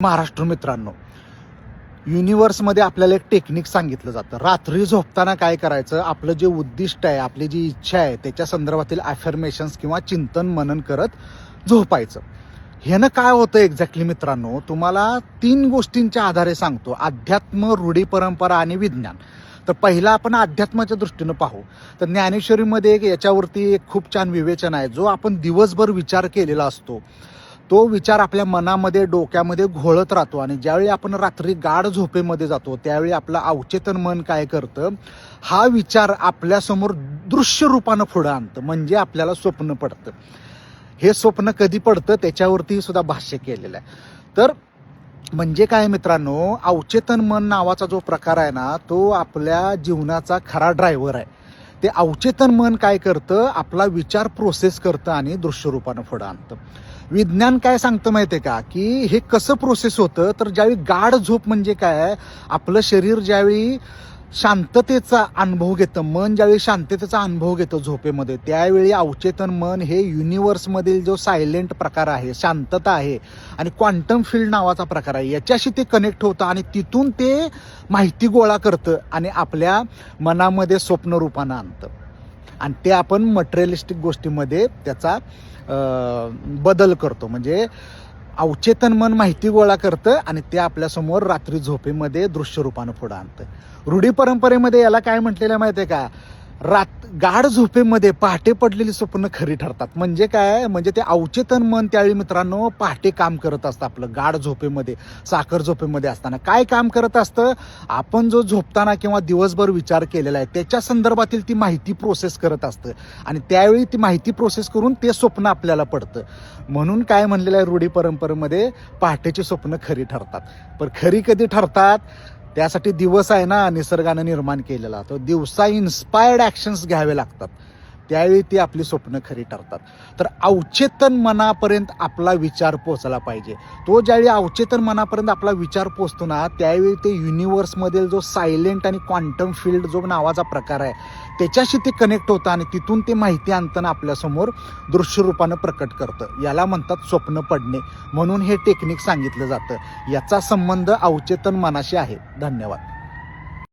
महाराष्ट्र मित्रांनो, युनिव्हर्समध्ये आपल्याला एक टेक्निक सांगितलं जातं. रात्री झोपताना काय करायचं, आपलं जे उद्दिष्ट आहे, आपली जी इच्छा आहे त्याच्या संदर्भातील अफर्मेशन्स किंवा चिंतन मनन करत झोपायचं. ह्यानं काय होतं एक्झॅक्टली मित्रांनो, तुम्हाला 3 गोष्टींच्या आधारे सांगतो: अध्यात्म, रूढी परंपरा आणि विज्ञान. तर पहिला आपण अध्यात्माच्या दृष्टीनं पाहू तर ज्ञानेश्वरीमध्ये याच्यावरती एक खूप छान विवेचन आहे. जो आपण दिवसभर विचार केलेला असतो तो विचार आपल्या मनामध्ये, डोक्यामध्ये घोळत राहतो आणि ज्यावेळी आपण रात्री गाढ झोपेमध्ये जातो त्यावेळी आपलं अवचेतन मन काय करतं, हा विचार आपल्यासमोर दृश्य रूपानं पुढं आणतं, म्हणजे आपल्याला स्वप्न पडतं. हे स्वप्न कधी पडतं त्याच्यावरती सुद्धा भाष्य केलेलं आहे. तर म्हणजे काय मित्रांनो, अवचेतन मन नावाचा जो प्रकार आहे ना, तो आपल्या जीवनाचा खरा ड्रायव्हर आहे. ते अवचेतन मन काय करतं, आपला विचार प्रोसेस करतं आणि दृश्य रूपानं पुढं आणतं. विज्ञान काय सांगतं माहिती आहे का, की हे कसं प्रोसेस होतं, तर ज्यावेळी गाढ झोप म्हणजे काय, आपलं शरीर ज्यावेळी शांततेचा अनुभव घेतं, मन ज्यावेळी शांततेचा अनुभव घेतं झोपेमध्ये, त्यावेळी अवचेतन मन हे युनिव्हर्समधील जो सायलेंट प्रकार आहे, शांतता आहे आणि क्वांटम फील्ड नावाचा प्रकार आहे, याच्याशी ते कनेक्ट होतं आणि तिथून ते माहिती गोळा करतं आणि आपल्या मनामध्ये स्वप्न रूपानं आणतं आणि ते आपण मटेरियलिस्टिक गोष्टीमध्ये त्याचा बदल करतो. म्हणजे अवचेतन मन माहिती गोळा करतं आणि ते आपल्यासमोर रात्री झोपेमध्ये दृश्य रूपानं पुढं आणतं. रूढी परंपरेमध्ये याला काय म्हटलेलं माहिती आहे का, गाढ झोपेमध्ये पहाटे पडलेली स्वप्न खरी ठरतात. म्हणजे काय, म्हणजे ते अवचेतन मन त्यावेळी मित्रांनो पहाटे काम करत असतं. आपलं गाढ झोपेमध्ये, साखर झोपेमध्ये असताना काय काम करत असतं, आपण जो झोपताना किंवा दिवसभर विचार केलेला आहे त्याच्या संदर्भातील ती माहिती प्रोसेस करत असतं आणि त्यावेळी ती माहिती प्रोसेस करून ते स्वप्न आपल्याला पडतं. म्हणून काय म्हणलेलं आहे रूढी परंपरेमध्ये, पहाटेची स्वप्न खरी ठरतात. पण खरी कधी ठरतात, त्यासाठी दिवस आहे ना निसर्गानं निर्माण केलेला, तो दिवसा इन्स्पायर्ड ॲक्शन्स घ्यावे लागतात, त्यावेळी ती आपली स्वप्न खरी ठरतात. तर अवचेतन मनापर्यंत आपला विचार पोचला पाहिजे. तो ज्यावेळी अवचेतन मनापर्यंत आपला विचार पोचतो ना, त्यावेळी ते युनिव्हर्समधील जो सायलेंट आणि क्वांटम फील्ड जो नावाचा प्रकार आहे त्याच्याशी ते कनेक्ट होतं आणि तिथून ते माहिती आणताना आपल्यासमोर दृश्य रूपानं प्रकट करतं. याला म्हणतात स्वप्न पडणे. म्हणून हे टेक्निक सांगितलं जातं. याचा संबंध अवचेतन मनाशी आहे. धन्यवाद.